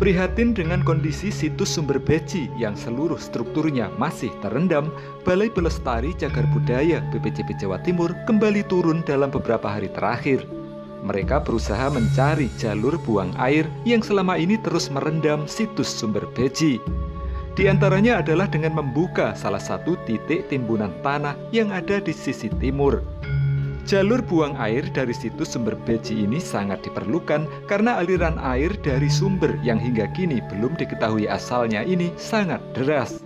Prihatin dengan kondisi situs sumber Beji yang seluruh strukturnya masih terendam, Balai Pelestari Cagar Budaya BPCB Jawa Timur kembali turun dalam beberapa hari terakhir. Mereka berusaha mencari jalur buang air yang selama ini terus merendam situs sumber Beji. Di antaranya adalah dengan membuka salah satu titik timbunan tanah yang ada di sisi timur. Jalur buang air dari situs sumber Beji ini sangat diperlukan karena aliran air dari sumber yang hingga kini belum diketahui asalnya ini sangat deras.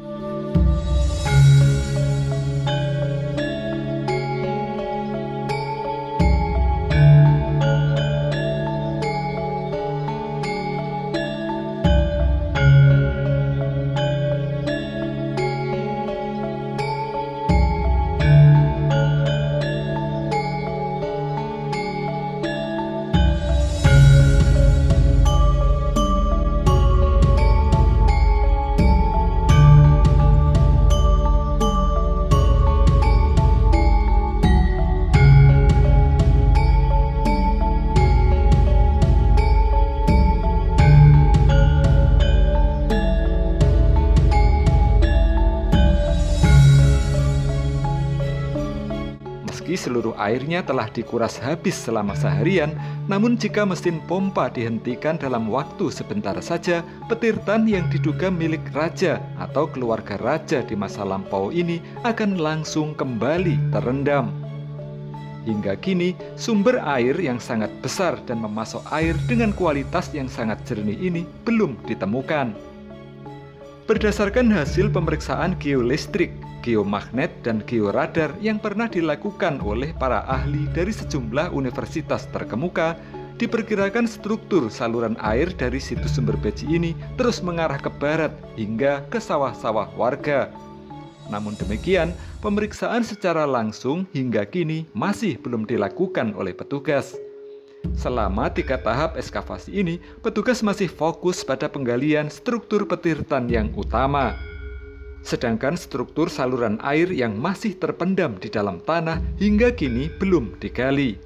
Meski seluruh airnya telah dikuras habis selama seharian, namun jika mesin pompa dihentikan dalam waktu sebentar saja, petirtan yang diduga milik raja atau keluarga raja di masa lampau ini akan langsung kembali terendam. Hingga kini, sumber air yang sangat besar dan memasok air dengan kualitas yang sangat jernih ini belum ditemukan. Berdasarkan hasil pemeriksaan geolistrik, geomagnet, dan georadar yang pernah dilakukan oleh para ahli dari sejumlah universitas terkemuka, diperkirakan struktur saluran air dari situs sumber Beji ini terus mengarah ke barat hingga ke sawah-sawah warga. Namun demikian, pemeriksaan secara langsung hingga kini masih belum dilakukan oleh petugas. Selama 3 tahap ekskavasi ini, petugas masih fokus pada penggalian struktur petirtan yang utama. Sedangkan struktur saluran air yang masih terpendam di dalam tanah hingga kini belum digali.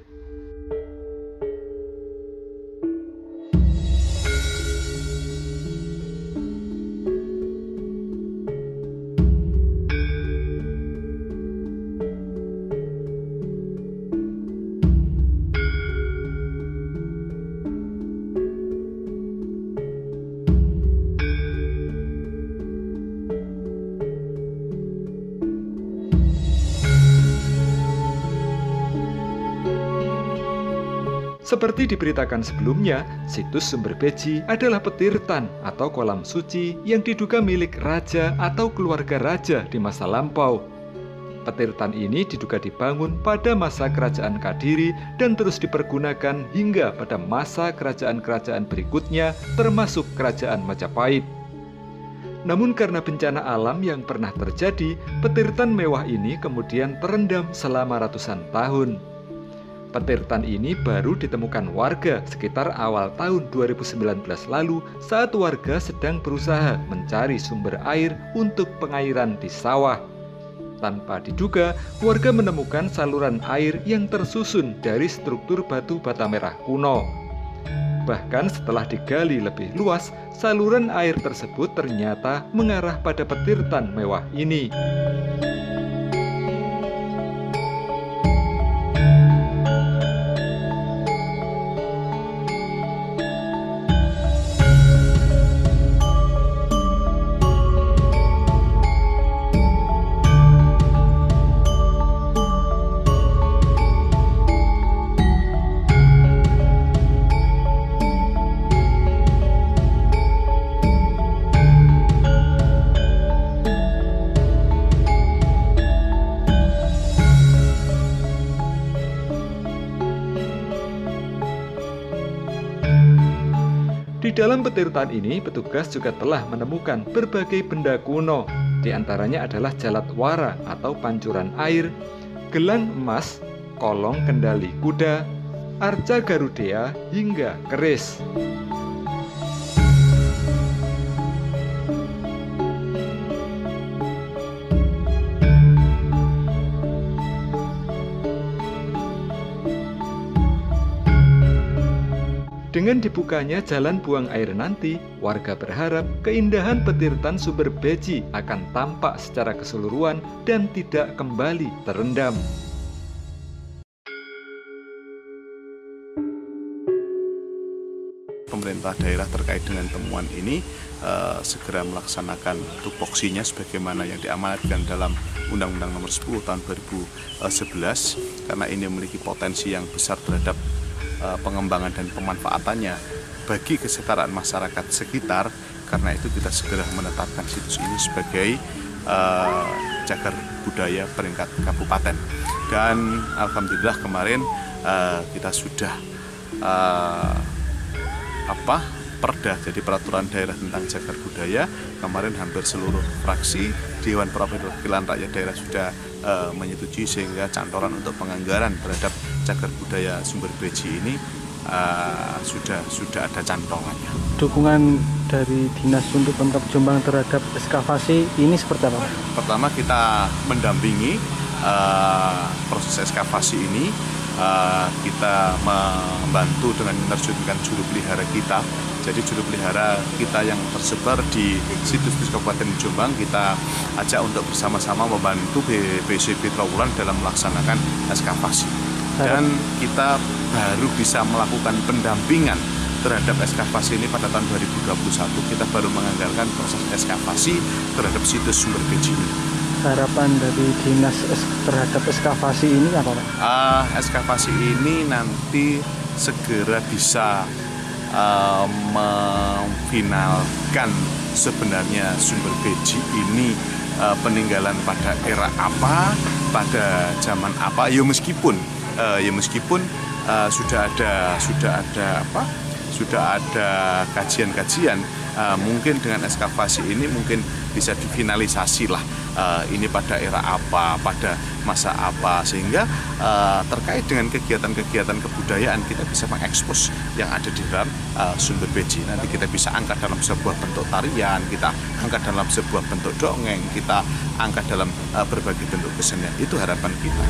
Seperti diberitakan sebelumnya, situs sumber Beji adalah petirtan atau kolam suci yang diduga milik raja atau keluarga raja di masa lampau. Petirtan ini diduga dibangun pada masa kerajaan Kadiri dan terus dipergunakan hingga pada masa kerajaan-kerajaan berikutnya, termasuk kerajaan Majapahit. Namun karena bencana alam yang pernah terjadi, petirtan mewah ini kemudian terendam selama ratusan tahun. Petirtan ini baru ditemukan warga sekitar awal tahun 2019 lalu saat warga sedang berusaha mencari sumber air untuk pengairan di sawah. Tanpa diduga, warga menemukan saluran air yang tersusun dari struktur batu bata merah kuno. Bahkan setelah digali lebih luas, saluran air tersebut ternyata mengarah pada petirtan mewah ini. Di dalam petirtan ini, petugas juga telah menemukan berbagai benda kuno. Di antaranya adalah jalat wara atau pancuran air, gelang emas, kolong kendali kuda, arca Garudea, hingga keris. Dengan dibukanya jalan buang air nanti, warga berharap keindahan Petirtan Sumber Beji akan tampak secara keseluruhan dan tidak kembali terendam. Pemerintah daerah terkait dengan temuan ini segera melaksanakan tupoksinya sebagaimana yang diamanatkan dalam Undang-Undang Nomor 10 Tahun 2011, karena ini memiliki potensi yang besar terhadap pengembangan dan pemanfaatannya bagi kesetaraan masyarakat sekitar. Karena itu kita segera menetapkan situs ini sebagai cagar budaya peringkat kabupaten. Dan alhamdulillah kemarin kita sudah perda, jadi peraturan daerah tentang cagar budaya. Kemarin hampir seluruh fraksi Dewan Perwakilan Rakyat Daerah sudah menyetujui, sehingga cantolan untuk penganggaran terhadap cagar budaya Sumber Beji ini sudah ada cantongannya. Dukungan dari Dinas untuk Pemkab Jombang terhadap ekskavasi ini seperti apa? Pertama, kita mendampingi proses ekskavasi ini. Kita membantu dengan menerjunkan juru pelihara kita. Jadi juru pelihara kita yang tersebar di situs Kabupaten Jombang kita ajak untuk bersama-sama membantu BPCB Trawulan dalam melaksanakan ekskavasi. Dan kita baru bisa melakukan pendampingan terhadap ekskavasi ini pada tahun 2021. Kita baru menganggarkan proses ekskavasi terhadap situs Sumber Beji ini. Harapan dari dinas terhadap ekskavasi ini apa, Pak? Ekskavasi ini nanti segera bisa memfinalkan sebenarnya Sumber Beji ini peninggalan pada era apa, pada zaman apa. Ya meskipun sudah ada kajian-kajian, mungkin dengan ekskavasi ini mungkin bisa difinalisasi lah ini pada era apa, pada masa apa, sehingga terkait dengan kegiatan-kegiatan kebudayaan kita bisa mengekspos yang ada di dalam Sumber Beji. Nanti kita bisa angkat dalam sebuah bentuk tarian, kita angkat dalam sebuah bentuk dongeng, kita angkat dalam berbagai bentuk kesenian. Itu harapan kita.